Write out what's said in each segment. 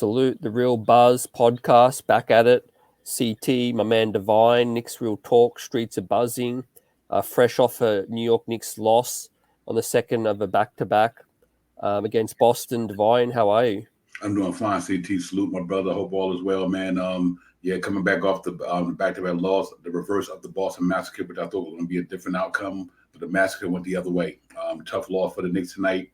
Salute the Real Buzz podcast, back at it. CT, my man Divine, Knicks Real Talk, streets are buzzing. Fresh off a New York Knicks loss on the second of a back-to-back against Boston. Divine, how are you? I'm doing fine, CT. Salute, my brother. Hope all is well, man. Coming back off the back-to-back loss, the reverse of the Boston Massacre, which I thought was going to be a different outcome, but the Massacre went the other way. Tough loss for the Knicks tonight.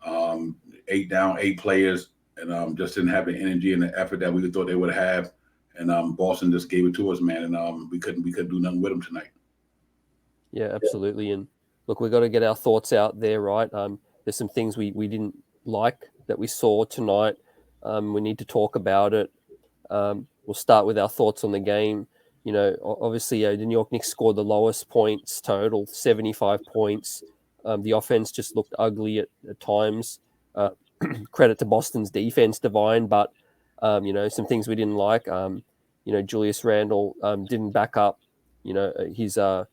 8 down, 8 players, and just didn't have the energy and the effort that we thought they would have. And Boston just gave it to us, man. And we couldn't do nothing with them tonight. Yeah, absolutely. And look, we've got to get our thoughts out there, right? There's some things we didn't like that we saw tonight. We need to talk about it. We'll start with our thoughts on the game. You know, obviously, the New York Knicks scored the lowest points total, 75 points. The offense just looked ugly at times. Credit to Boston's defense, Divine, but some things we didn't like. Julius Randle didn't back up. His the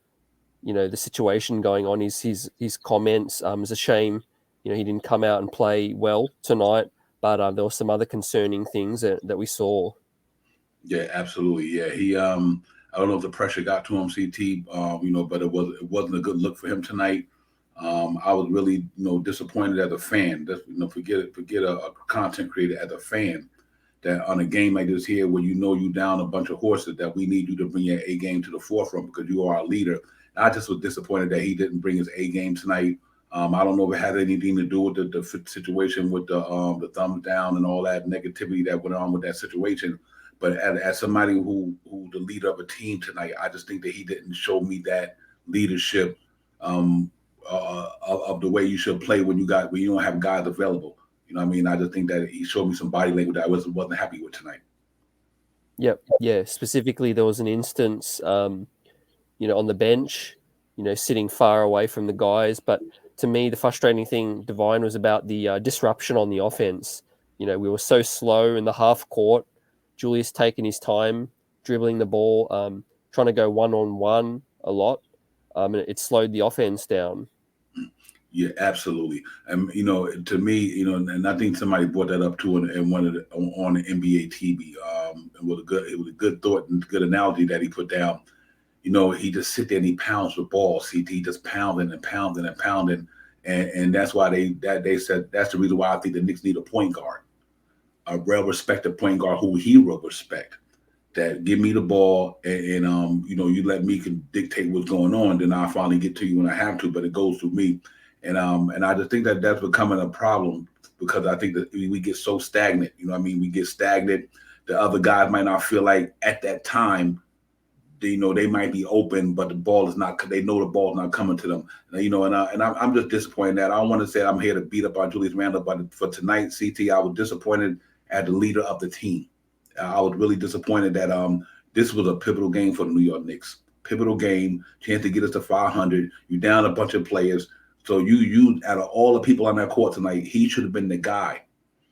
situation going on. His comments. It's a shame. He didn't come out and play well tonight, but there were some other concerning things that we saw. Yeah, absolutely. Yeah, he. I don't know if the pressure got to him, CT. But it wasn't a good look for him tonight. I was really, disappointed as a fan. Forget a content creator as a fan, that on a game like this here, where you down a bunch of horses, that we need you to bring your A game to the forefront because you are our leader. And I just was disappointed that he didn't bring his A game tonight. I don't know if it had anything to do with the situation with the thumbs down and all that negativity that went on with that situation. But as somebody who the leader of a team tonight, I just think that he didn't show me that leadership of the way you should play when you don't have guys available. You know what I mean? I just think that he showed me some body language that I wasn't happy with tonight. Yep. Yeah. Specifically, there was an instance, on the bench, sitting far away from the guys. But to me, the frustrating thing, Divine, was about the disruption on the offense. We were so slow in the half court. Julius taking his time, dribbling the ball, trying to go one-on-one a lot. And it slowed the offense down. Yeah, absolutely. And to me, and I think somebody brought that up too on the NBA TV. It was a good thought and good analogy that he put down. He just sit there and he pounds the ball. CT just pounding and pounding and pounding, and that's why they said that's the reason why I think the Knicks need a point guard, a well-respected point guard who he will respect. That give me the ball and you let me can dictate what's going on. Then I'll finally get to you when I have to, but it goes through me. And I just think that that's becoming a problem because I think that we get so stagnant. We get stagnant. The other guys might not feel like at that time, they might be open, but the ball is not. They know the ball is not coming to them. And I'm just disappointed that I don't want to say I'm here to beat up on Julius Randle, but for tonight, CT, I was disappointed as the leader of the team. I was really disappointed that this was a pivotal game for the New York Knicks. Pivotal game, chance to get us to 500. You down a bunch of players. So you out of all the people on that court tonight, he should have been the guy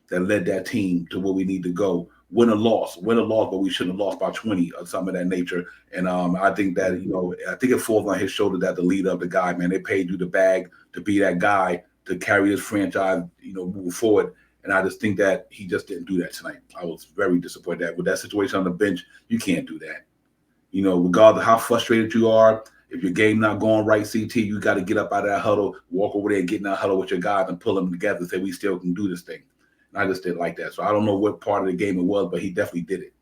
that led that team to where we need to go. Win or loss, but we shouldn't have lost by 20 or something of that nature. And I think that, I think it falls on his shoulder that the leader of the guy, man, they paid you the bag to be that guy to carry this franchise, moving forward. And I just think that he just didn't do that tonight. I was very disappointed that with that situation on the bench, you can't do that. Regardless of how frustrated you are, if your game not going right, CT, you got to get up out of that huddle, walk over there and get in that huddle with your guys and pull them together and say, we still can do this thing. And I just didn't like that. So I don't know what part of the game it was, but he definitely did it.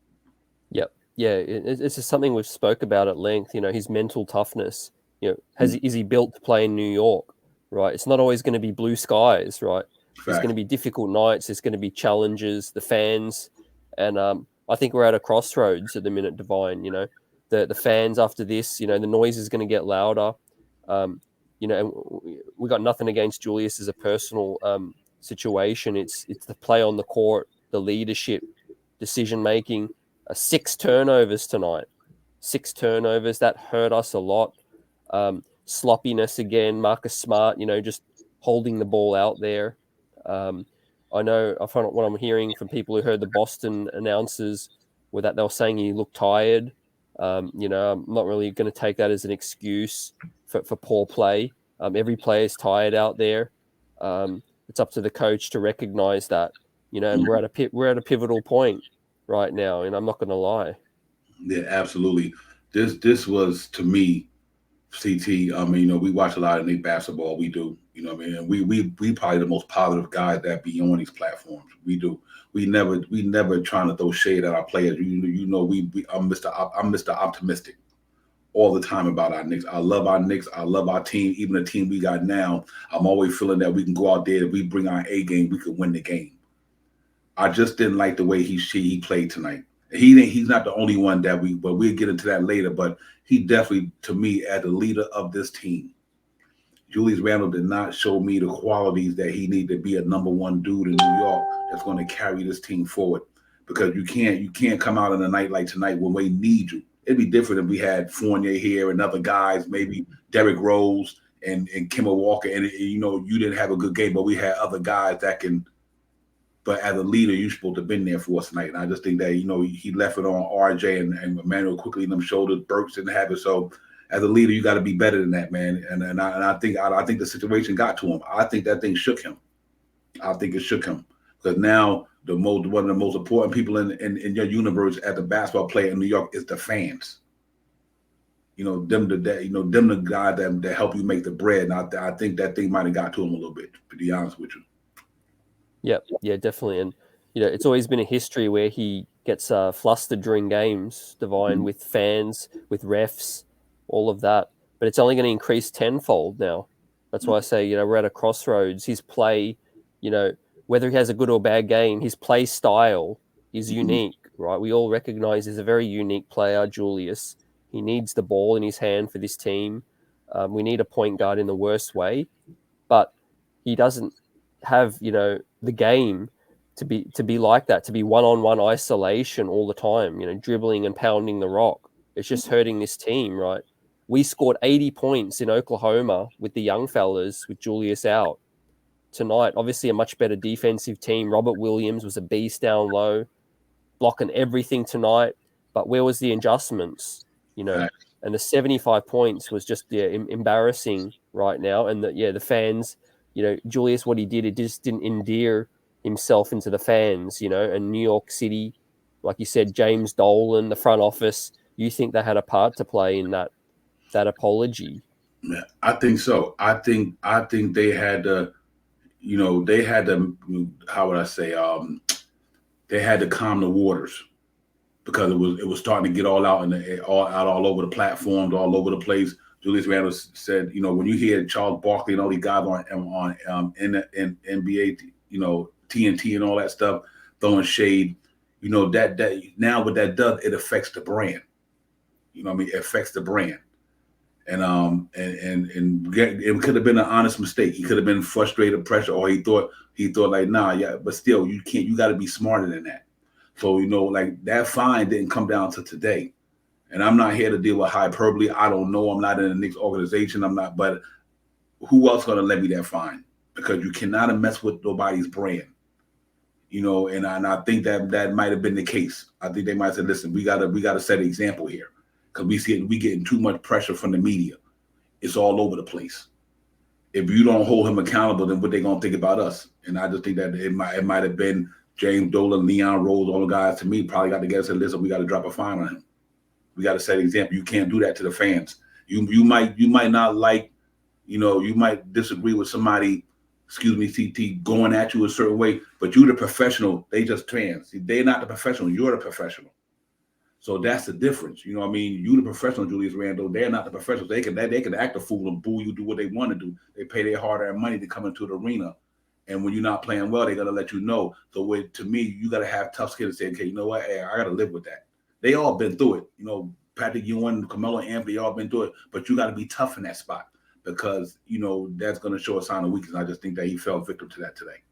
Yep. Yeah, it's just something we've spoke about at length, his mental toughness. Is he built to play in New York, right? It's not always going to be blue skies, right? Fact. There's going to be difficult nights. There's going to be challenges, the fans. And I think we're at a crossroads at the minute, Divine. The fans after this, the noise is going to get louder. And we got nothing against Julius as a personal situation. It's the play on the court, the leadership, decision-making. 6 turnovers tonight. 6 turnovers. That hurt us a lot. Sloppiness again. Marcus Smart, just holding the ball out there. I know what I'm hearing from people who heard the Boston announcers were that they were saying he looked tired. I'm not really going to take that as an excuse for poor play. Every player is tired out there. It's up to the coach to recognize that. and we're at a pivotal point right now, and I'm not going to lie. Yeah, absolutely. This was to me, CT. I mean, we watch a lot of Nick basketball. We do. What I mean, and we probably the most positive guys that be on these platforms. We do. We never trying to throw shade at our players. I'm Mr. Optimistic all the time about our Knicks. I love our Knicks. I love our team. Even the team we got now, I'm always feeling that we can go out there. If we bring our A game, we could win the game. I just didn't like the way he played tonight. He's not the only one but we'll get into that later. But he definitely, to me, as the leader of this team, Julius Randle did not show me the qualities that he needed to be a number one dude in New York that's going to carry this team forward. Because you can't come out on a night like tonight when we need you. It'd be different if we had Fournier here and other guys, maybe Derrick Rose and Kemba Walker, and you didn't have a good game, but we had other guys that can. But as a leader, you're supposed to have been there for us tonight. And I just think that, he left it on RJ and Emmanuel quickly in them shoulders. Burks didn't have it. So as a leader, you got to be better than that, man. And I think the situation got to him. I think that thing shook him. I think it shook him. Because now one of the most important people in your universe as a basketball player in New York is the fans. Them the guy that help you make the bread. And I think that thing might have got to him a little bit, to be honest with you. Yeah, definitely. And it's always been a history where he gets flustered during games, Divine, with fans, with refs, all of that. But it's only going to increase tenfold now. That's why I say, we're at a crossroads. His play, whether he has a good or bad game, his play style is unique, right? We all recognize he's a very unique player, Julius. He needs the ball in his hand for this team. We need a point guard in the worst way, but he doesn't have the game to be like that, to be one-on-one isolation all the time, dribbling and pounding the rock. It's just hurting this team, right? We scored 80 points in Oklahoma with the young fellas with Julius out. Tonight, obviously a much better defensive team. Robert Williams was a beast down low, blocking everything tonight. But where was the adjustments? And the 75 points was just embarrassing right now. And the fans, Julius, what he did, it just didn't endear himself into the fans, and New York City, like you said, James Dolan, the front office, you think they had a part to play in that apology? Yeah, I think so. I think they had to, how would I say, they had to calm the waters because it was starting to get all out all over the platforms, all over the place. Julius Randle said, when you hear Charles Barkley and all these guys in NBA, TNT and all that stuff throwing shade, that now what that does, it affects the brand. It affects the brand. And it could have been an honest mistake. He could have been frustrated, pressure, or he thought like, nah, yeah, but still, you got to be smarter than that. So, like that fine didn't come down to today. And I'm not here to deal with hyperbole. I don't know. I'm not in the Knicks organization. But who else going to levy that fine? Because you cannot mess with nobody's brand. And I think that might have been the case. I think they might have said, listen, we gotta set an example here. Because we getting too much pressure from the media. It's all over the place. If you don't hold him accountable, then what they gonna think about us? And I just think that it might have been James Dolan, Leon Rose, all the guys to me probably got together and said, listen, we got to drop a fine on him. We got to set an example. You can't do that to the fans. You might not like, you might disagree with somebody, CT, going at you a certain way, but you're the professional. They just fans. They're not the professional. You're the professional. So that's the difference. You the professional, Julius Randle. They're not the professionals. They can act a fool and boo you, do what they want to do. They pay their hard-earned money to come into the arena. And when you're not playing well, they're going to let you know. So to me, you got to have tough skin and say, okay, you know what? Hey, I got to live with that. They all been through it. Patrick Ewing, Carmelo Anthony, all been through it. But you got to be tough in that spot because, that's going to show a sign of weakness. I just think that he fell victim to that today.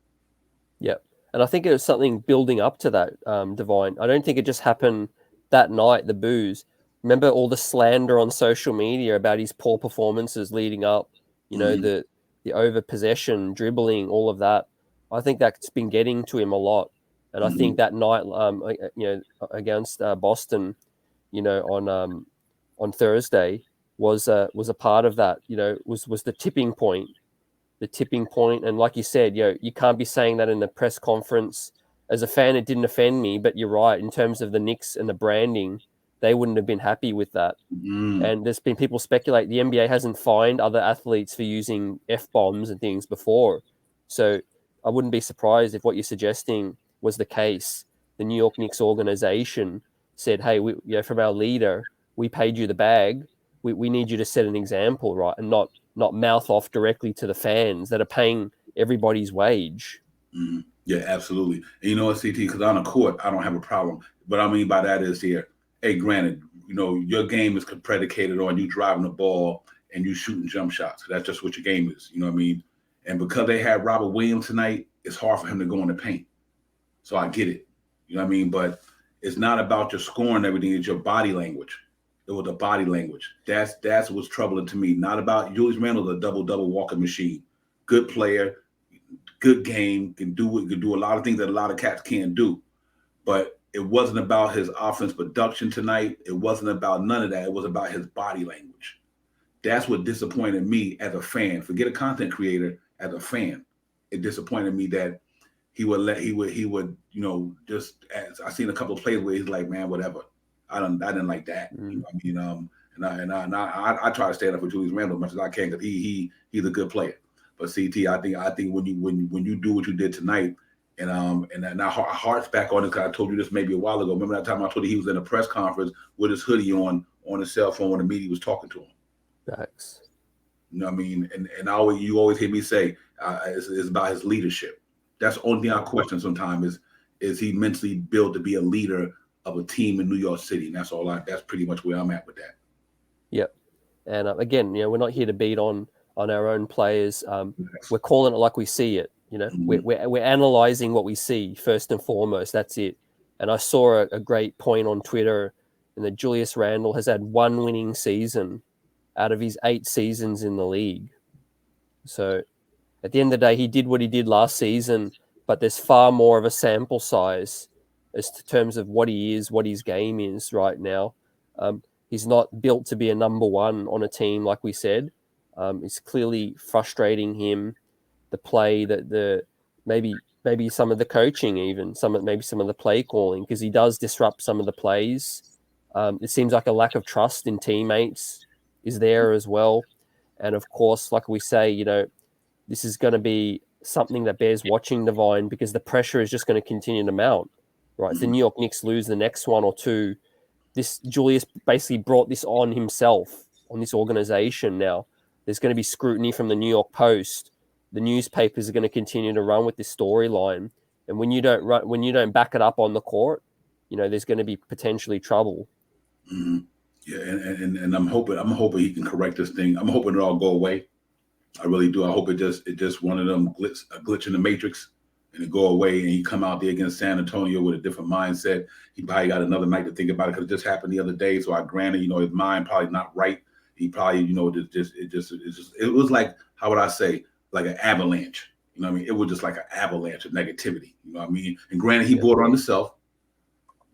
Yeah. And I think it was something building up to that, Divine. I don't think it just happened that night, the booze. Remember all the slander on social media about his poor performances leading up, the over possession, dribbling, all of that. I think that's been getting to him a lot. And I think that night, against Boston, on Thursday was a part of that. Was the tipping point. And like you said, you can't be saying that in the press conference as a fan, it didn't offend me. But you're right, in terms of the Knicks and the branding, they wouldn't have been happy with that. And there's been people speculate the NBA hasn't fined other athletes for using F-bombs and things before. So I wouldn't be surprised if what you're suggesting was the case. The New York Knicks organization said, hey, from our leader, we paid you the bag. We need you to set an example, right? And not mouth off directly to the fans that are paying everybody's wage. Mm-hmm. Yeah, absolutely. And you know what, CT, because on the court, I don't have a problem. What I mean by that is here, hey, granted, your game is predicated on you driving the ball and you shooting jump shots. That's just what your game is. You know what I mean? And because they had Robert Williams tonight, it's hard for him to go in the paint. So I get it. You know what I mean? But it's not about your scoring and everything. It's your body language. It was the body language. That's what's troubling to me. Not about Julius Randle, a double walking machine. Good player, good game, can do a lot of things that a lot of cats can't do. But it wasn't about his offense production tonight. It wasn't about none of that. It was about his body language. That's what disappointed me as a fan. Forget a content creator, as a fan. It disappointed me that he would just, as I seen a couple of plays where he's like, man, whatever. I didn't like that. You know what I mean? I try to stand up for Julius Randle as much as I can because he's a good player. But CT, I think when you do what you did tonight, and our heart's back on it, because I told you this maybe a while ago. Remember that time I told you he was in a press conference with his hoodie on his cell phone when the media was talking to him. Facts. You know what I mean? And you always hear me say it's about his leadership. That's the only thing I question sometimes is he mentally built to be a leader of a team in New York City, and that's pretty much where I'm at with that. Yep. And again, we're not here to beat on our own players. We're calling it like we see it. We're analyzing what we see first and foremost. That's it. And I saw a great point on Twitter, and that Julius Randle has had one winning season out of his 8 seasons in the league. So at the end of the day, he did what he did last season, but there's far more of a sample size as to terms of what he is, what his game is right now. He's not built to be a number one on a team, like we said. It's clearly frustrating him, the play, the maybe some of the coaching, even maybe some of the play calling, because he does disrupt some of the plays. It seems like a lack of trust in teammates is there as well. And of course, like we say, this is going to be something that bears watching, Divine, because the pressure is just going to continue to mount. Right? If the New York Knicks lose the next one or two, this Julius basically brought this on himself, on this organization. Now there's going to be scrutiny from the New York Post. The newspapers are going to continue to run with this storyline, and when you don't back it up on the court, there's going to be potentially trouble. Mm-hmm. Yeah, and I'm hoping he can correct this thing. I'm hoping it all go away. I really do. I hope it just one of them a glitch in the matrix, and it go away, and he come out there against San Antonio with a different mindset. He probably got another night to think about it, because it just happened the other day. So I granted, his mind probably not right. He probably, it was like, how would I say, like an avalanche. You know what I mean? It was just like an avalanche of negativity. You know what I mean? And granted, he brought it on himself.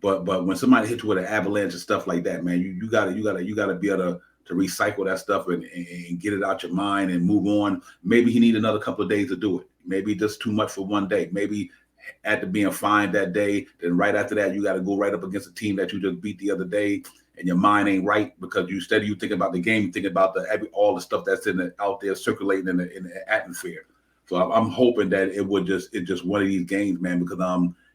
But when somebody hits you with an avalanche and stuff like that, man, you gotta be able to recycle that stuff and get it out your mind and move on. Maybe he need another couple of days to do it. Maybe just too much for one day. Maybe after being fined that day, then right after that, you got to go right up against a team that you just beat the other day, and your mind ain't right, because you thinking about the game, you thinking about all the stuff that's out there circulating in the atmosphere. So I'm hoping that it's just one of these games, man, because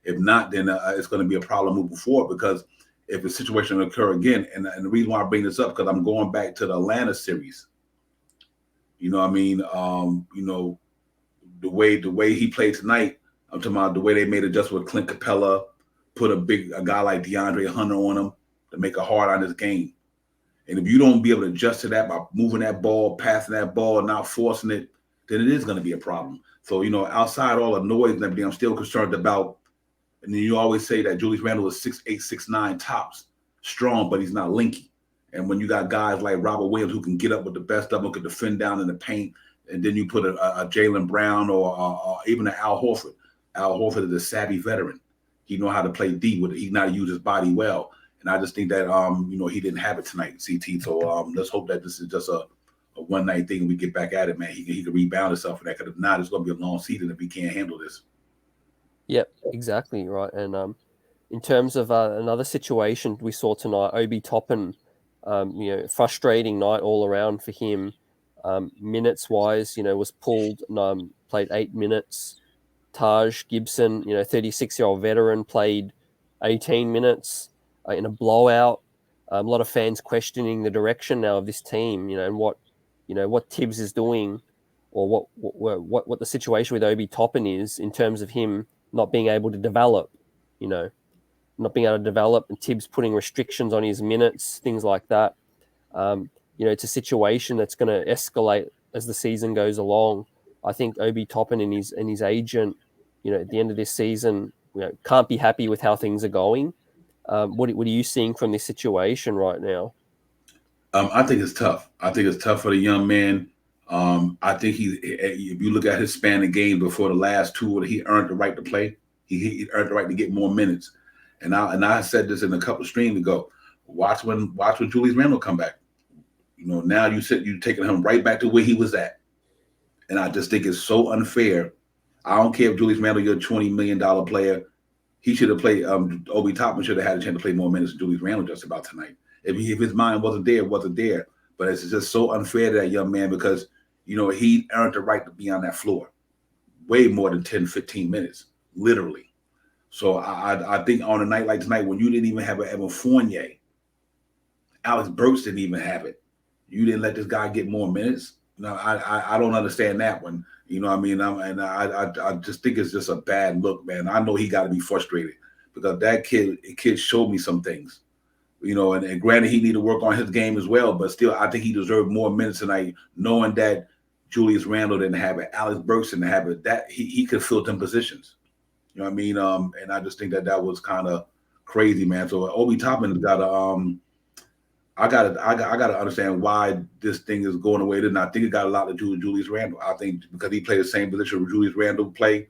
if not, then it's going to be a problem moving forward, because if a situation occur again, and the reason why I bring this up, because I'm going back to the Atlanta series. You know what I mean? The way he played tonight, I'm talking about the way they made adjustment with Clint Capella, put a guy like DeAndre Hunter on him to make it hard on his game. And if you don't be able to adjust to that by moving that ball, passing that ball, not forcing it, then it is going to be a problem. So, outside all the noise and everything, I'm still concerned about. And then you always say that Julius Randle is 6'8", 6'9", tops, strong, but he's not linky. And when you got guys like Robert Williams who can get up with the best of them, can defend down in the paint, and then you put a Jaylen Brown or even an Al Horford. Al Horford is a savvy veteran. He know how to play D with it. He know how to use his body well. And I just think that he didn't have it tonight, CT. So let's hope that this is just a one night thing and we get back at it, man. He can rebound himself for that. Because if not, it's going to be a long season if he can't handle this. Yep, exactly right. And in terms of another situation we saw tonight, Obi Toppin, frustrating night all around for him. Minutes wise, was pulled, played 8 minutes. Taj Gibson, 36-year-old veteran, played 18 minutes in a blowout. A lot of fans questioning the direction now of this team, and what Tibbs is doing, or what the situation with Obi Toppin is in terms of him not being able to develop, you know, not being able to develop, and Tibbs putting restrictions on his minutes, things like that. It's a situation that's going to escalate as the season goes along. I think Obi Toppin and his agent, at the end of this season, can't be happy with how things are going. What are you seeing from this situation right now? I think it's tough. I think it's tough for the young man. I think if you look at his span of games before the last two, he earned the right to play. He earned the right to get more minutes. And I said this in a couple of streams ago. Watch when Julius Randle come back. Now you taking him right back to where he was at. And I just think it's so unfair. I don't care if Julius Randle, you're a $20 million player. He should have played. Obi Toppin should have had a chance to play more minutes than Julius Randle just about tonight. If his mind wasn't there, it wasn't there. But it's just so unfair to that young man because he earned the right to be on that floor way more than 10, 15 minutes, literally. So I think on a night like tonight, when you didn't even have an Evan Fournier, Alex Burks didn't even have it. You didn't let this guy get more minutes. No, I don't understand that one. You know what I mean? I just think it's just a bad look, man. I know he got to be frustrated because that kid showed me some things. And granted he need to work on his game as well, but still I think he deserved more minutes tonight, knowing that Julius Randle didn't have it, Alex Burks didn't have it, that he could fill them positions. You know what I mean? And I just think that was kind of crazy, man. So Obi Toppin's got to I gotta understand why this thing is going away. And I think it got a lot to do with Julius Randle. I think because he played the same position where Julius Randle played,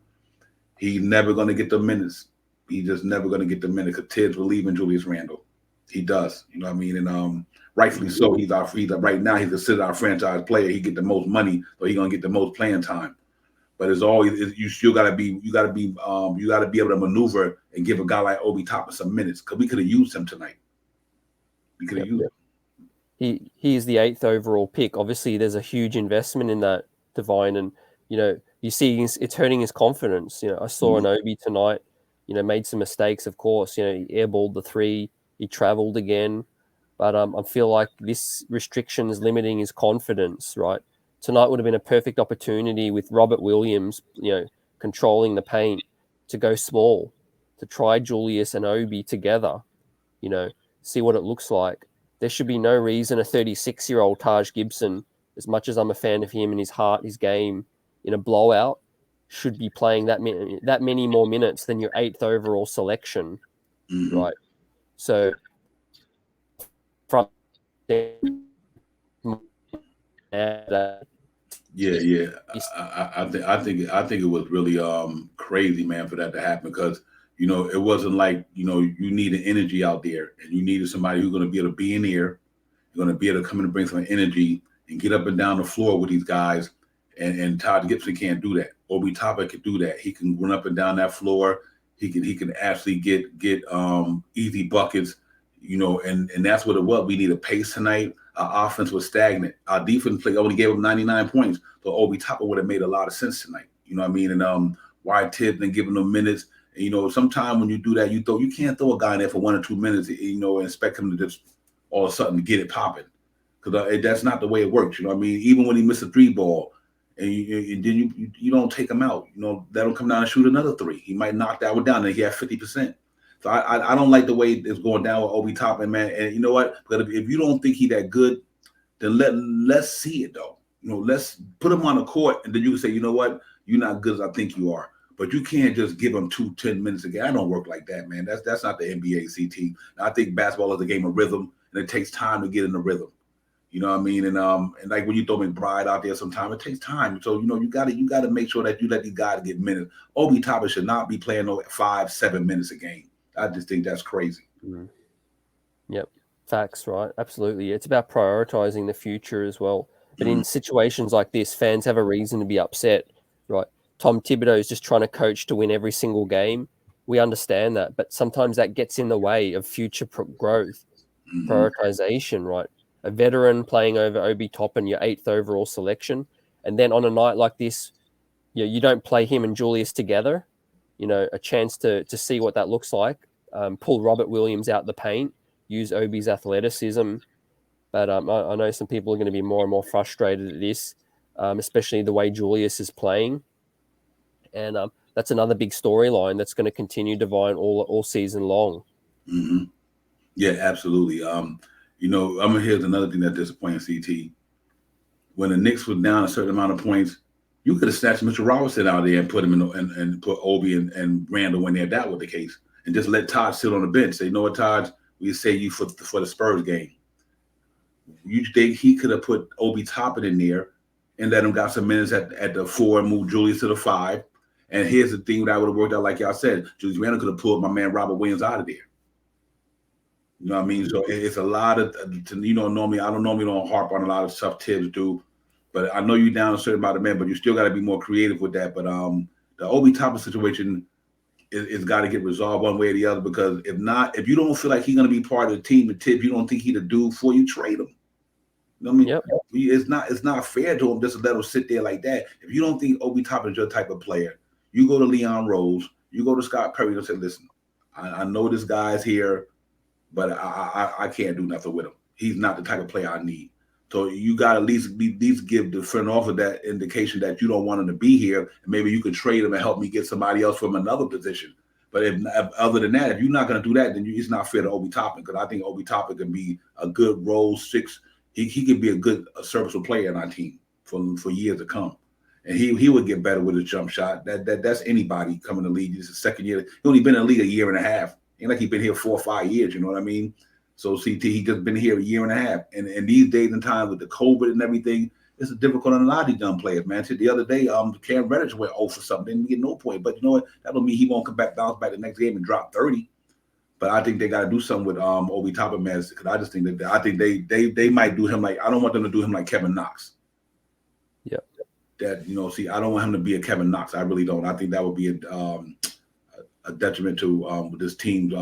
he's never going to get the minutes. He's just never going to get the minutes because Tibbs will leave in Julius Randle. He does, you know what I mean? And rightfully so. He's right now. He's considered our franchise player. He get the most money, so he's gonna get the most playing time. But it's always you still gotta be you gotta be able to maneuver and give a guy like Obi Toppin some minutes because we could have used him tonight. We could have used him. He is the 8th overall pick. Obviously, there's a huge investment in that, Divine, and you see it's hurting his confidence. I saw an Obi tonight. Made some mistakes, of course. He airballed the three. He traveled again, but I feel like this restriction is limiting his confidence. Right, tonight would have been a perfect opportunity with Robert Williams, controlling the paint, to go small, to try Julius and Obi together. See what it looks like. There should be no reason a 36-year-old Taj Gibson, as much as I'm a fan of him and his heart, his game, in a blowout, should be playing that many more minutes than your 8th overall selection, right? So from yeah. I think it was really crazy, man, for that to happen because it wasn't like you needed energy out there and you needed somebody who's going to be able to be in here, you're going to be able to come in and bring some energy and get up and down the floor with these guys. And Todd Gibson can't do that. Obi Toppin can do that. He can run up and down that floor. He can actually get easy buckets. And that's what it was. We need a pace tonight. Our offense was stagnant. Our defense only gave up 99 points. So Obi Toppin would have made a lot of sense tonight. You know what I mean? And why Tibbs and giving them minutes. And, sometimes when you do that, you can't throw a guy in there for 1 or 2 minutes, and expect him to just all of a sudden get it popping. Because that's not the way it works. You know what I mean? Even when he missed a 3-ball, and then you don't take him out. Let him come down and shoot another 3. He might knock that one down, and he had 50%. So I don't like the way it's going down with Obi Toppin, man. And you know what? But if you don't think he that good, then let's see it though. Let's put him on the court, and then you can say, you know what, you're not good as I think you are. But you can't just give him 10 minutes a game. I don't work like that, man. That's not the NBA CT. I think basketball is a game of rhythm, and it takes time to get in the rhythm. You know what I mean? And like when you throw McBride out there sometime, it takes time. So, you gotta make sure that you let these guys get minutes. Obi Toppin should not be playing 5-7 minutes a game. I just think that's crazy. Mm-hmm. Yep. Facts, right? Absolutely. It's about prioritizing the future as well. But in situations like this, fans have a reason to be upset, right? Tom Thibodeau is just trying to coach to win every single game. We understand that, but sometimes that gets in the way of future growth, prioritization, right? A veteran playing over Obi Toppin, your 8th overall selection, and then on a night like this, you don't play him and Julius together. A chance to see what that looks like. Pull Robert Williams out the paint, use Obi's athleticism. But I know some people are going to be more and more frustrated at this, especially the way Julius is playing. And that's another big storyline that's going to continue Divine all season long. Mm-hmm. Yeah, absolutely. Here's another thing that disappoints CT. When the Knicks was down a certain amount of points, you could have snatched Mitchell Robinson out there and put him in and put Obi and Randall in there. If that was the case, and just let Todd sit on the bench. Say, you know what, Todd, we say you for the Spurs game. You think he could have put Obi Toppin in there and let him got some minutes at the 4 and move Julius to the 5. And here's the thing that would have worked out, like y'all said, Julius Randle could have pulled my man Robert Williams out of there. You know what I mean? So it's a lot of, normally I don't harp on a lot of stuff Tibbs do, but I know you're down a certain amount of men, but you still got to be more creative with that. But the Obi Toppin situation is got to get resolved one way or the other, because if you don't feel like he's going to be part of the team, and Tibbs, you don't think he's the dude for you, trade him. You know what I mean? Yep. It's not fair to him just to let him sit there like that. If you don't think Obi Toppin is your type of player, you go to Leon Rose, you go to Scott Perry and say, listen, I know this guy's here, but I can't do nothing with him. He's not the type of player I need. So you got to at least give the front office that indication that you don't want him to be here, and maybe you can trade him and help me get somebody else from another position. But if other than that, if you're not going to do that, then it's not fair to Obi Toppin, because I think Obi Toppin can be a good role 6. He could be a serviceable player in our team for years to come. And he would get better with his jump shot. That's anybody coming to the league. It's his second year. He only been in the league a year and a half. Ain't like he's been here 4 or 5 years, you know what I mean? So CT, he just been here a year and a half. And these days and times with the COVID and everything, it's difficult on a lot of these young players, man. The other day, Cam Reddish went 0 for something, didn't get no point. But you know what? That don't mean he won't bounce back the next game and drop 30. But I think they got to do something with Obi Toppin, man, because I just think they might do him like, I don't want them to do him like Kevin Knox. Yeah. That, I don't want him to be a Kevin Knox. I really don't. I think that would be a detriment to this team's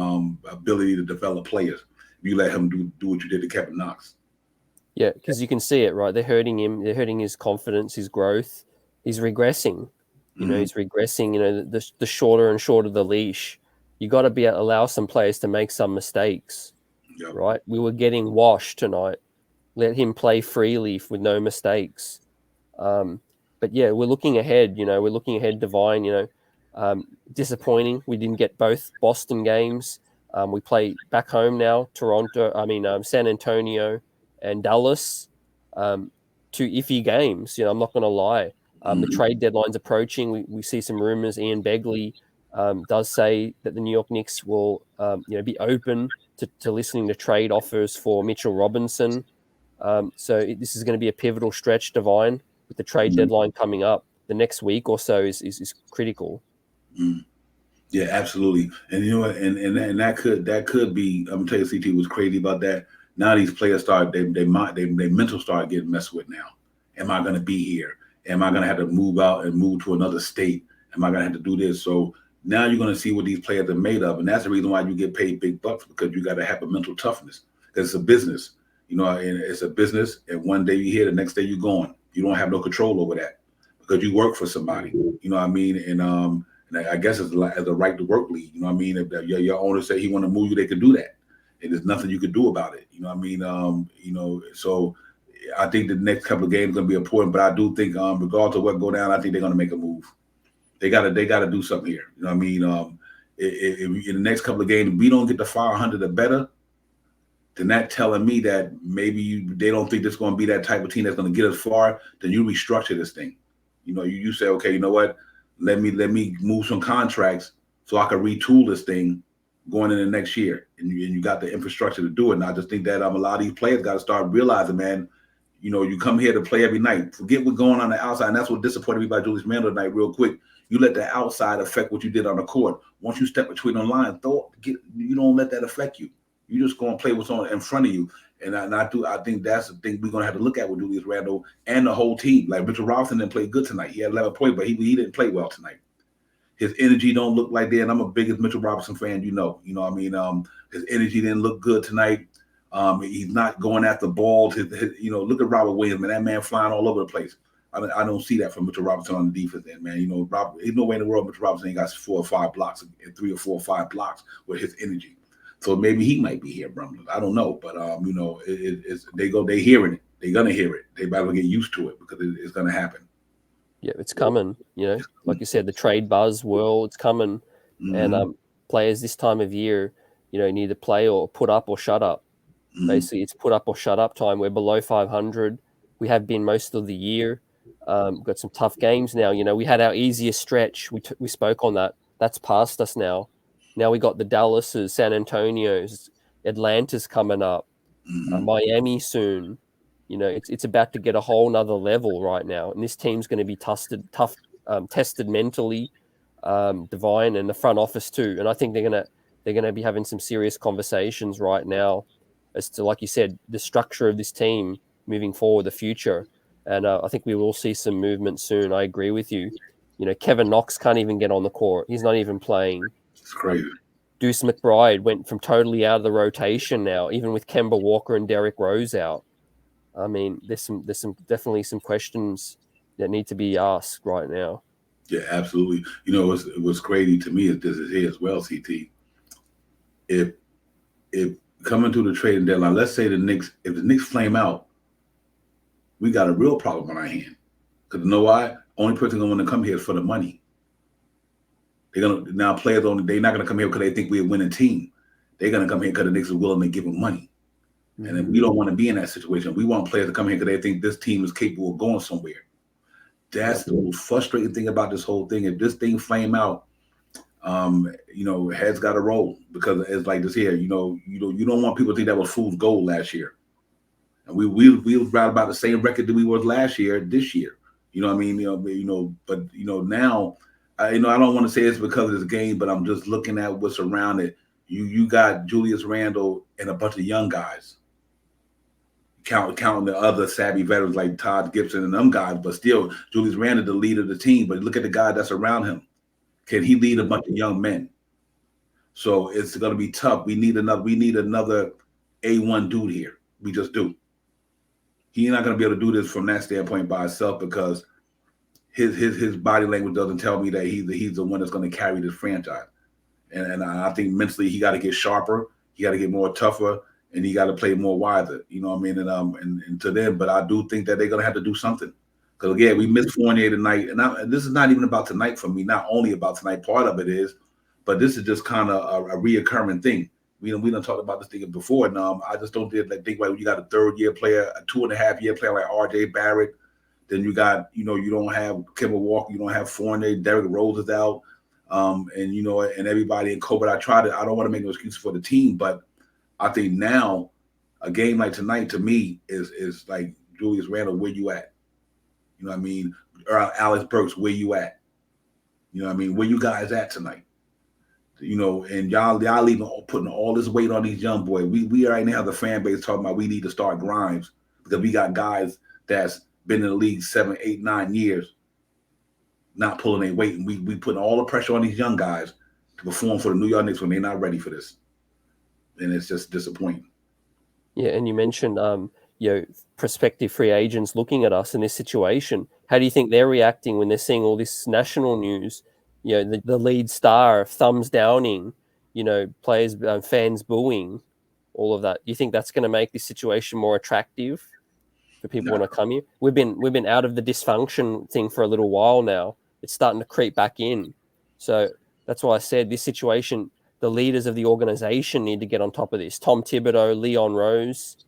ability to develop players. If you let him do what you did to Kevin Knox. Yeah, because you can see it, right? They're hurting him. They're hurting his confidence, his growth. He's regressing. He's regressing. The shorter and shorter the leash. You got to allow some players to make some mistakes, right? We were getting washed tonight. Let him play freely with no mistakes. But yeah, we're looking ahead. We're looking ahead. Divine. Disappointing. We didn't get both Boston games. We play back home now. San Antonio and Dallas. 2 iffy games. I'm not going to lie. The trade deadline's approaching. We see some rumors. Ian Begley does say that the New York Knicks will, be open to listening to trade offers for Mitchell Robinson. So this is going to be a pivotal stretch, Divine, with the trade deadline coming up. The next week or so is critical. Yeah, absolutely. And you know what? And that could be. I'm gonna tell you, CT was crazy about that. Now these players their mental start getting messed with now. Am I gonna be here? Am I gonna have to move out and move to another state? Am I gonna have to do this? So now you're gonna see what these players are made of, and that's the reason why you get paid big bucks, because you got to have a mental toughness. Because it's a business, and it's a business. And one day you're here, the next day you're gone. You don't have no control over that because you work for somebody. You know what I mean? And I guess it's a right to work league. You know what I mean? If your owner say he want to move you, they can do that, and there's nothing you can do about it. You know what I mean? So I think the next couple of games are gonna be important, but I do think, regardless of what go down, I think they're gonna make a move. They gotta do something here. You know what I mean? If in the next couple of games, if we don't get to 500 or better, then that telling me that maybe they don't think it's going to be that type of team that's going to get us far. Then you restructure this thing. You say, okay, you know what? Let me move some contracts so I can retool this thing going into next year. And you got the infrastructure to do it. And I just think that a lot of these players got to start realizing, man, you come here to play every night. Forget what's going on the outside. And that's what disappointed me about Julius Randle tonight real quick. You let the outside affect what you did on the court. Once you step between the line, you don't let that affect you. You just go and play what's on in front of you. And I think that's the thing we're gonna have to look at with Julius Randle and the whole team. Like Mitchell Robinson didn't play good tonight. He had 11 points, but he didn't play well tonight. His energy don't look like that. And I'm a biggest Mitchell Robinson fan, you know. What I mean? His energy didn't look good tonight. He's not going after balls. Look at Robert Williams, man. That man flying all over the place. I don't see that from Mitchell Robinson on the defense end, man. There's no way in the world Mitchell Robinson ain't got 4 or 5 blocks, and 3 or 4 or 5 blocks with his energy. So maybe he might be here, Brumlin. I don't know, but they hearing it. They're gonna hear it. They better get used to it because it's gonna happen. Yeah, it's coming. Like you said, the trade buzz world, it's coming, and players this time of year, need to play or put up or shut up. Basically, it's put up or shut up time. We're below 500. We have been most of the year. Got some tough games now. We had our easiest stretch. We spoke on that. That's past us now. Now we got the Dallases, San Antonios, Atlanta's coming up, Miami soon. It's about to get a whole nother level right now, and this team's going to be tested mentally, Divine, and the front office too. And I think they're gonna be having some serious conversations right now as to, like you said, the structure of this team moving forward, the future. And I think we will see some movement soon. I agree with you. Kevin Knox can't even get on the court. He's not even playing. It's crazy. Deuce McBride went from totally out of the rotation now, even with Kemba Walker and Derrick Rose out. I mean, there's definitely some questions that need to be asked right now. Yeah, absolutely. It was crazy to me is this is here as well, CT. If coming to the trading deadline, let's say if the Knicks flame out, we got a real problem on our hand. Because you know why? Only person gonna want to come here is for the money. They're not gonna come here because they think we're a winning team. They're gonna come here because the Knicks are willing to give them money. Mm-hmm. And then we don't want to be in that situation. We want players to come here because they think this team is capable of going somewhere. That's the most frustrating thing about this whole thing. If this thing flame out, heads got to roll because it's like this here. You don't want people to think that was fool's gold last year. And we was right about the same record that we was last year, this year. You know what I mean? But now, I don't want to say it's because of this game, but I'm just looking at what's around it. You got Julius Randle and a bunch of young guys. Counting the other savvy veterans like Todd Gibson and them guys, but still, Julius Randle the leader of the team. But look at the guy that's around him. Can he lead a bunch of young men? So it's going to be tough. We need another A1 dude here. We just do. He's not going to be able to do this from that standpoint by himself because his body language doesn't tell me that he's the one that's going to carry this franchise. And I think mentally he got to get sharper. He got to get more tougher. And he got to play more wiser, you know what I mean? And to them, but I do think that they're going to have to do something. Because, again, we missed Fournier tonight. And this is not even about tonight for me, not only about tonight. Part of it is, but this is just kind of a reoccurring thing. We done talked about this thing before. And I just don't think about you got a 3rd-year player, a 2.5-year player like R.J. Barrett. Then you got, you don't have Kemba Walker. You don't have Fournier. Derrick Rose is out. And everybody in COVID. I don't want to make no excuses for the team, but I think now a game like tonight to me is like Julius Randle, where you at? You know what I mean? Or Alex Burks, where you at? You know what I mean? Where you guys at tonight? And y'all even putting all this weight on these young boys. We right now the fan base talking about we need to start Grimes because we got guys that's been in the league 7, 8, 9 years, not pulling their weight, and we putting all the pressure on these young guys to perform for the New York Knicks when they're not ready for this. And it's just disappointing. Yeah, and you mentioned, prospective free agents looking at us in this situation. How do you think they're reacting when they're seeing all this national news? The lead star thumbs downing, players, fans booing, all of that. Do you think that's going to make this situation more attractive for people who want to come here? We've been out of the dysfunction thing for a little while now. It's starting to creep back in. So that's why I said this situation. The leaders of the organization need to get on top of this. Tom Thibodeau, Leon Rose.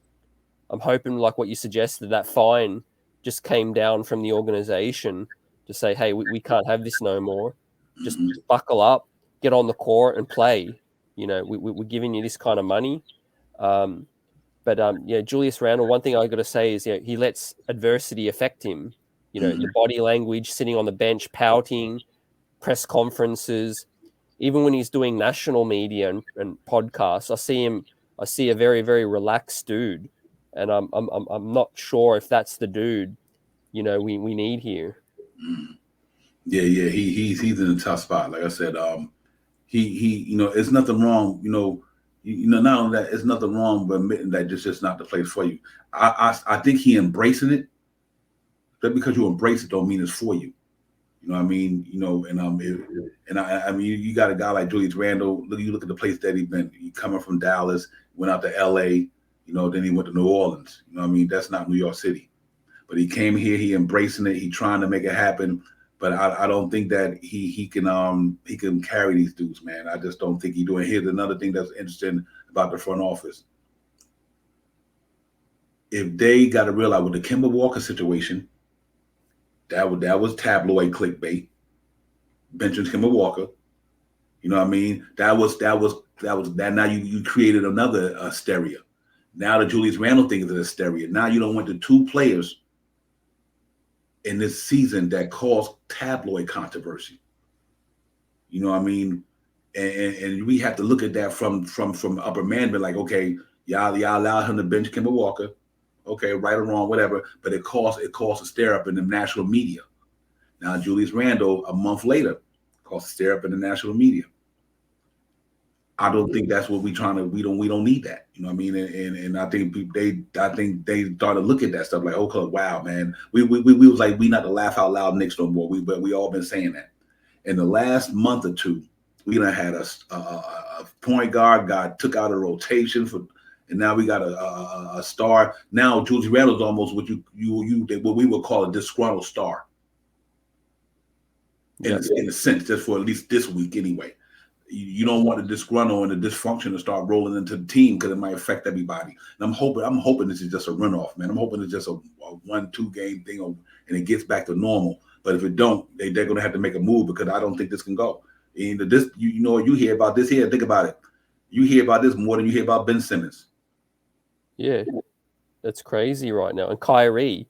I'm hoping, like what you suggested, that fine just came down from the organization to say, hey, we can't have this no more. Just buckle up, get on the court and play. We're giving you this kind of money. Julius Randle, one thing I got to say is, he lets adversity affect him. The body language, sitting on the bench, pouting, press conferences. Even when he's doing national media and podcasts, I see him I see a very, very relaxed dude, and I'm not sure if that's the dude, we need here. Yeah, yeah, he's in a tough spot. Like I said, it's nothing wrong. Not only that, it's nothing wrong with admitting that this is just not the place for you. I think he embracing it. Just because you embrace it don't mean it's for you. You know what I mean? I mean, you got a guy like Julius Randle. You look at the place that he's been. He coming from Dallas, went out to L.A. Then he went to New Orleans. You know what I mean? That's not New York City. But he came here. He embracing it. He trying to make it happen. But I don't think that he can carry these dudes, man. I just don't think he doing. Here's another thing that's interesting about the front office. If they got to realize with the Kemba Walker situation, that was tabloid clickbait. Benching Kemba Walker, you know what I mean? That was that. Now you created another hysteria. Now the Julius Randle thing is a hysteria. Now you don't want the two players in this season that caused tabloid controversy. You know what I mean? And we have to look at that from upper management, like, okay, y'all allowed him to bench Kemba Walker, okay, right or wrong, whatever, but it caused a stare up in the national media. Now Julius Randle, a month later, caused a stare up in the national media. I don't think that's what we don't need that. You know what I mean? And I think they started looking at that stuff like, oh, wow, man. We was like, we not the laugh out loud Knicks no more. We all been saying that. In the last month or two, we done had a point guard got took out of rotation and now we got a star. Now Julius Randle's almost what what we would call a disgruntled star. In a sense, just for at least this week anyway. You don't want the disgruntle and the dysfunction to start rolling into the team because it might affect everybody. And I'm hoping this is just a runoff, man. I'm hoping it's just a 1-2 game thing and it gets back to normal. But if it don't, they're going to have to make a move because I don't think this can go. And you hear about this here. Think about it. You hear about this more than you hear about Ben Simmons. Yeah, that's crazy right now. And Kyrie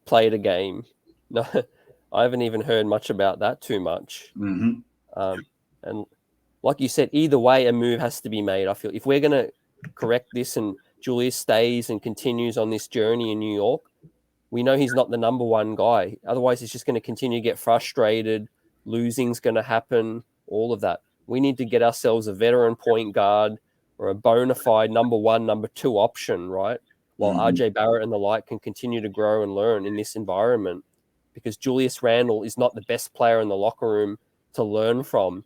played a game. No, I haven't even heard much about that too much. Mm-hmm. And like you said, either way, a move has to be made. I feel if we're going to correct this and Julius stays and continues on this journey in New York, we know he's not the number one guy. Otherwise, he's just going to continue to get frustrated. Losing's going to happen, all of that. We need to get ourselves a veteran point guard or a bona fide number one, number two option, right? While RJ Barrett and the like can continue to grow and learn in this environment. Because Julius Randle is not the best player in the locker room to learn from.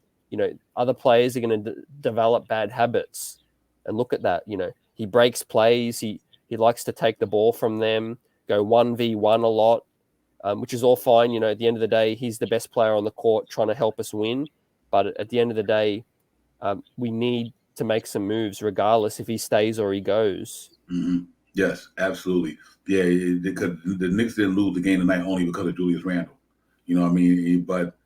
Other players are going to develop bad habits. And look at that, he breaks plays. He likes to take the ball from them, go 1v1 a lot, which is all fine. At the end of the day, he's the best player on the court trying to help us win. But at the end of the day, we need to make some moves regardless if he stays or he goes. Mm-hmm. Yes, absolutely. Yeah, because the Knicks didn't lose the game tonight only because of Julius Randle. You know what I mean? But,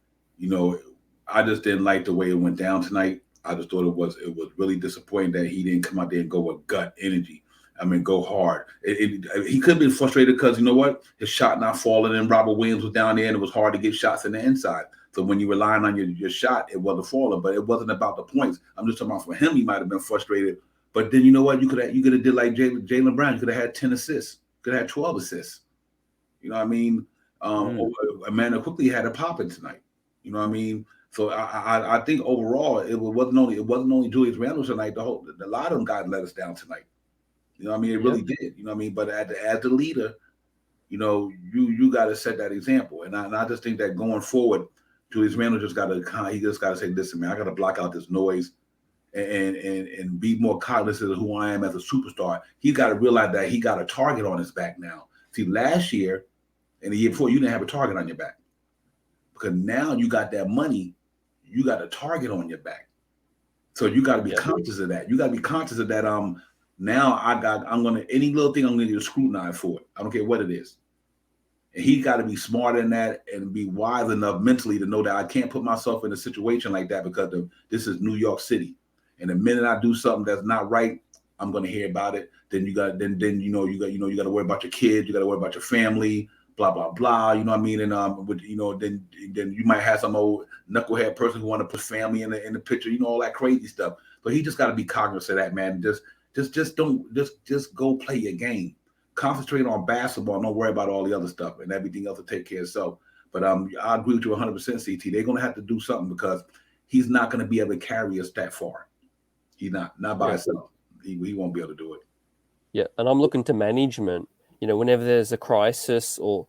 I just didn't like the way it went down tonight. I just thought it was really disappointing that he didn't come out there and go with gut energy. I mean, go hard. He could have been frustrated because, you know what? His shot not falling and Robert Williams was down there and it was hard to get shots in the inside. So when you're relying on your shot, it wasn't falling, but it wasn't about the points. I'm just talking about for him, he might have been frustrated. But then you know what? You could have did like Jaylen Brown. You could have had 10 assists. Could have had 12 assists. You know what I mean? Amanda quickly had a popping tonight. You know what I mean? So I think overall it wasn't only Julius Randle tonight. A lot of them guys let us down tonight. You know what I mean? It really did. You know what I mean? But as the leader, you got to set that example. And I just think that going forward, Julius Randle just got to say, listen, man, I got to block out this noise and be more cognizant of who I am as a superstar. He got to realize that he got a target on his back now. See, last year and the year before, you didn't have a target on your back because now you got that money. You got a target on your back. So you got to be conscious of that. You got to be conscious of that. Now any little thing I'm going to scrutinize for it. I don't care what it is. And he got to be smarter than that and be wise enough mentally to know that I can't put myself in a situation like that because this is New York City. And the minute I do something that's not right, I'm going to hear about it. Then you got to worry about your kids. You got to worry about your family. blah blah blah. You know what I mean? And then you might have some old knucklehead person who want to put family in the picture. You know, all that crazy stuff. But he just got to be cognizant of that, man. Just go play your game. Concentrate on basketball. Don't worry about all the other stuff, and everything else will take care of itself. But I agree with you 100%, CT. They're going to have to do something because he's not going to be able to carry us that far. He's not by himself. He won't be able to do it. Yeah, and I'm looking to management. You know, whenever there's a crisis or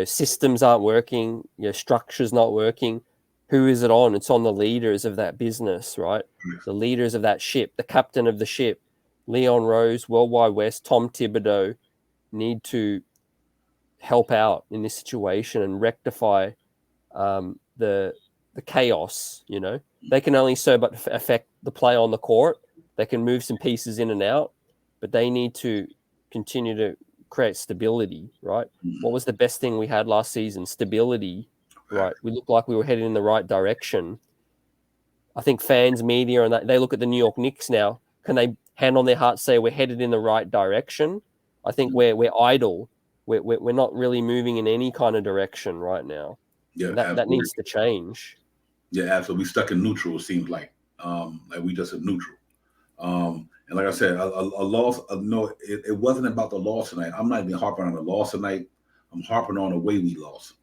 systems aren't working, structures not working, who is it on? It's on the leaders of that business, right? Yes. The leaders of that ship, the captain of the ship, Leon Rose, Worldwide West, Tom Thibodeau need to help out in this situation and rectify the chaos. They can only so but affect the play on the court. They can move some pieces in and out, but they need to continue to create stability, right? What was the best thing we had last season? Stability, right? We looked like we were headed in the right direction. I think fans, media, and they look at the New York Knicks now. Can they hand on their heart say we're headed in the right direction? I think we're idle. We're not really moving in any kind of direction right now. Yeah, that needs to change. Yeah, absolutely. We stuck in neutral. It seems like we just in neutral. And like I said, a loss. No, it wasn't about the loss tonight. I'm not even harping on the loss tonight. I'm harping on the way we lost.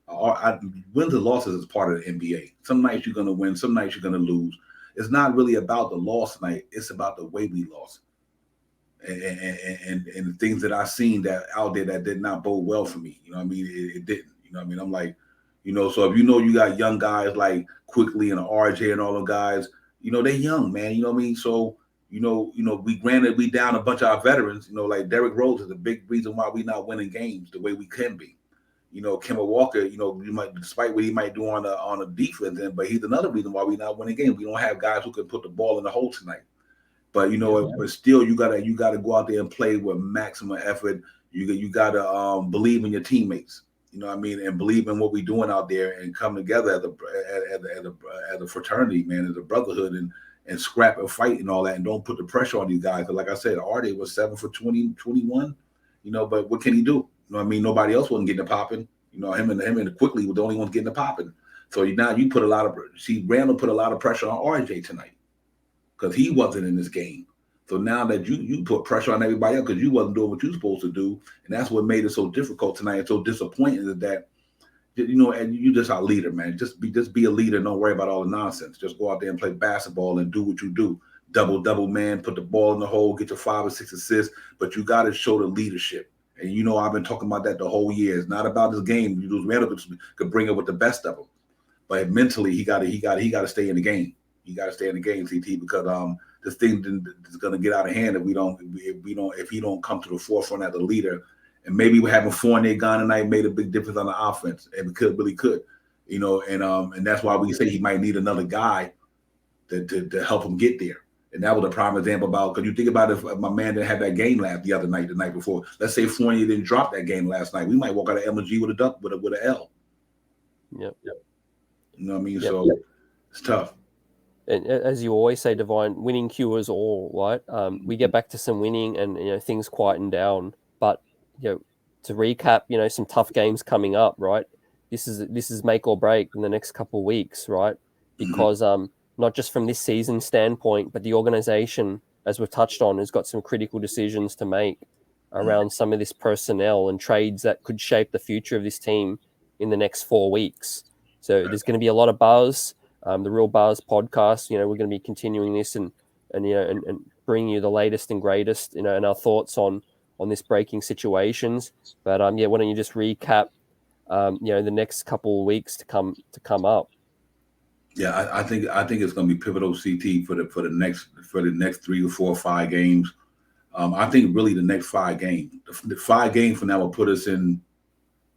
Wins and losses is part of the NBA. Some nights you're going to win, some nights you're going to lose. It's not really about the loss tonight. It's about the way we lost. And the things that I've seen that out there that did not bode well for me. You know what I mean? It didn't. You know what I mean? I'm like, so if you got young guys like Quickly and RJ and all the guys, they're young, man. You know what I mean? So, we down a bunch of our veterans, like Derrick Rose is a big reason why we not winning games the way we can be. Kemba Walker, you might, despite what he might do on the defense end, but he's another reason why we not winning games. We don't have guys who can put the ball in the hole tonight. But but still, you gotta go out there and play with maximum effort. You gotta believe in your teammates. You know what I mean, and believe in what we're doing out there, and come together as a fraternity, man, as a brotherhood, and scrap and fight and all that, and don't put the pressure on these guys. But like I said, Artie was 7 for 20, 21. But what can he do? You know what I mean? Nobody else wasn't getting it popping. Him and Quickly were the only ones getting it popping. So now you put Randall put a lot of pressure on RJ tonight, because he wasn't in this game. So now that you put pressure on everybody else because you wasn't doing what you're supposed to do, and that's what made it so difficult tonight and so disappointing, is that and you just our leader, man. Just be a leader. Don't worry about all the nonsense. Just go out there and play basketball and do what you do. Double, man. Put the ball in the hole. Get your 5 or 6 assists. But you got to show the leadership. And I've been talking about that the whole year. It's not about this game. Randall could bring it with the best of them, but mentally he got to stay in the game. You got to stay in the game, CT, because this thing is going to get out of hand if he don't come to the forefront as a leader. And maybe we're having Fournier gone tonight made a big difference on the offense, and it really could, and that's why we say he might need another guy to help him get there. And that was a prime example about, because you think about if my man didn't have that game the night before. Let's say Fournier didn't drop that game last night, we might walk out of MG with an L. Yep. You know what I mean? So it's tough. And as you always say, Divine, winning cures all, right? We get back to some winning and things quieten down. But to recap, some tough games coming up, right? This is make or break in the next couple of weeks, right? Because not just from this season standpoint, but the organization, as we've touched on, has got some critical decisions to make around some of this personnel and trades that could shape the future of this team in the next 4 weeks. So there's going to be a lot of buzz. The Real Buzz podcast, we're going to be continuing this and bringing you the latest and greatest, and our thoughts on this breaking situations. But why don't you just recap, the next couple of weeks to come up? Yeah, I think it's going to be pivotal, CT, for the next 3 or 4 or 5 games. I think really the next 5 games, the 5 games from now will put us in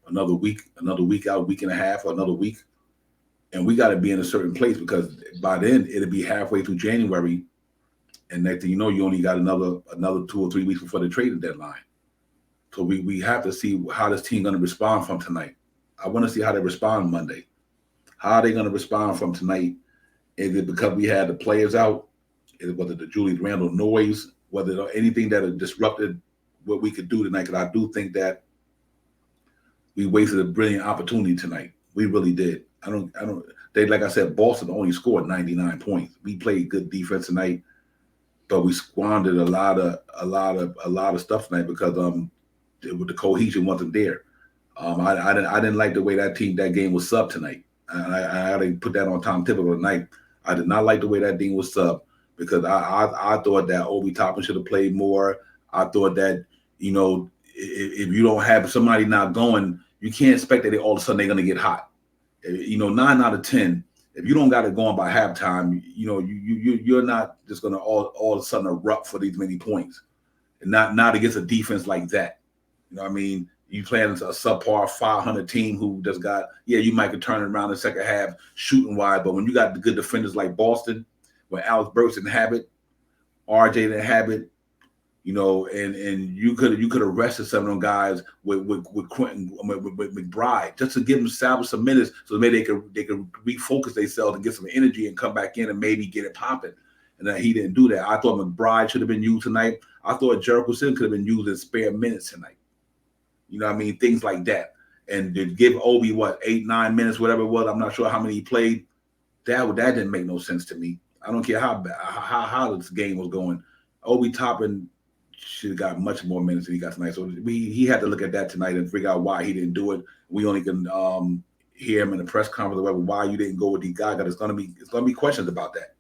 another week out, week and a half, or another week. And we got to be in a certain place, because by then it'll be halfway through January, and next thing you know, you only got another 2 or 3 weeks before the trading deadline. So we have to see how this team going to respond from tonight. I want to see how they respond Monday. How are they going to respond from tonight? Is it because we had the players out? Was it the Julius Randle noise? Whether anything that had disrupted what we could do tonight? Because I do think that We wasted a brilliant opportunity tonight. We really did. I don't. They, like I said, Boston only scored 99 points. We played good defense tonight, but we squandered a lot of stuff tonight because the cohesion wasn't there. I didn't like the way that game was subbed tonight. And I got to put that on Tom Thibodeau tonight. I did not like the way that thing was subbed because I thought that Obi Toppin should have played more. I thought that, if you don't have somebody not going, you can't expect that all of a sudden they're going to get hot. 9 out of 10. If you don't got it going by halftime, you're not just going to all of a sudden erupt for these many points, and not against a defense like that. You know what I mean? You playing a subpar 500 team who just got, you might could turn it around in the second half shooting wide, but when you got the good defenders like Boston, where Alex Burks didn't have it, RJ didn't have it, and you could have rested some of them guys with Quentin, with McBride, just to give them salvage some minutes so maybe they could refocus themselves and get some energy and come back in and maybe get it popping. And then he didn't do that. I thought McBride should have been used tonight. I thought Jericho Sims could have been used in spare minutes tonight. You know what I mean? Things like that. And to give Obi, 8, 9 minutes, whatever it was, I'm not sure how many he played. That didn't make no sense to me. I don't care how this game was going. Obi Toppin should have got much more minutes than he got tonight. So he had to look at that tonight and figure out why he didn't do it. We only can hear him in the press conference or whatever, why you didn't go with D-Guy. It's gonna be questions about that.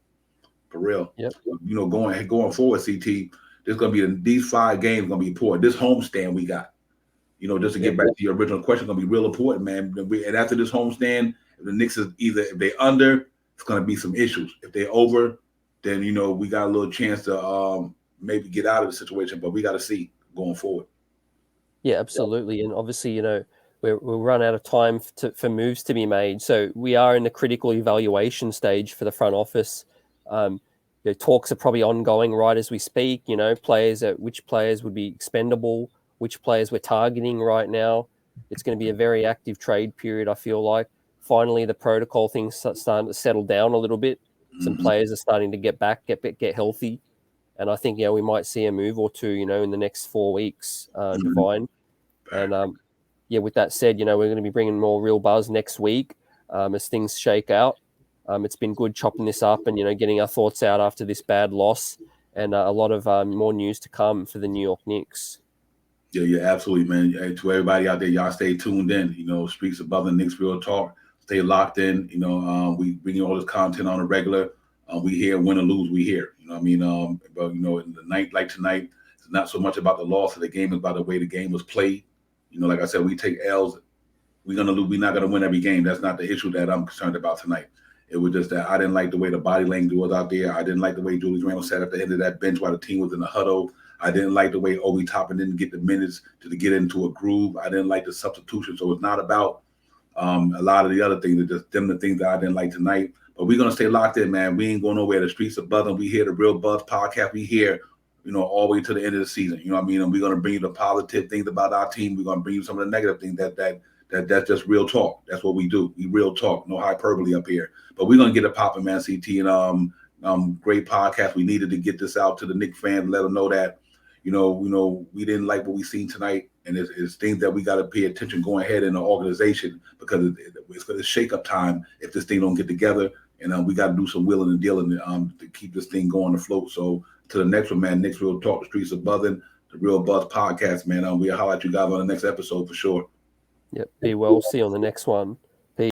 For real. Yep. Going forward, CT, there's gonna be these 5 games gonna be important. This homestand we got. Just to get back to your original question, going to be real important, man. And after this homestand, if the Knicks is if they under, it's going to be some issues. If they over, then we got a little chance to maybe get out of the situation. But we got to see going forward. Yeah, absolutely. And obviously, we'll run out of time for moves to be made. So we are in the critical evaluation stage for the front office. Talks are probably ongoing right as we speak. Which players would be expendable, which players we're targeting right now. It's going to be a very active trade period, I feel like. Finally, the protocol things starting to settle down a little bit. Some players are starting to get back, get healthy. And I think, we might see a move or two, in the next 4 weeks, Divine. And, with that said, we're going to be bringing more Real Buzz next week as things shake out. It's been good chopping this up and, getting our thoughts out after this bad loss, and a lot of more news to come for the New York Knicks. Yeah, absolutely, man. Hey, to everybody out there, y'all stay tuned in. Streets Above the Knicks Real Talk. Stay locked in. We bring you all this content on a regular. We here, win or lose, we here. But in the night like tonight, it's not so much about the loss of the game, it's about the way the game was played. Like I said, we take L's. We're gonna lose. We're not gonna win every game. That's not the issue that I'm concerned about tonight. It was just that I didn't like the way the body language was out there. I didn't like the way Julius Randle sat at the end of that bench while the team was in the huddle. I didn't like the way Obi Toppin didn't get the minutes to get into a groove. I didn't like the substitution. So it's not about a lot of the other things. It's just the things that I didn't like tonight. But we're going to stay locked in, man. We ain't going nowhere. The streets are buzzing. We hear the Real Buzz podcast. We hear, all the way to the end of the season. You know what I mean? And we're going to bring you the positive things about our team. We're going to bring you some of the negative things that's just real talk. That's what we do. We real talk. No hyperbole up here. But we're going to get it popping, man, CT. And great podcast. We needed to get this out to the Knicks fans, let them know that, we didn't like what we seen tonight, and it's things that we got to pay attention going ahead in the organization because it's going to shake up time if this thing don't get together, and we got to do some willing and dealing to keep this thing going afloat. So to the next one, man, Knicks Real Talk, the streets are buzzing, the Real Buzz podcast, man. We'll highlight you guys on the next episode for sure. Yep, be well. See you on the next one.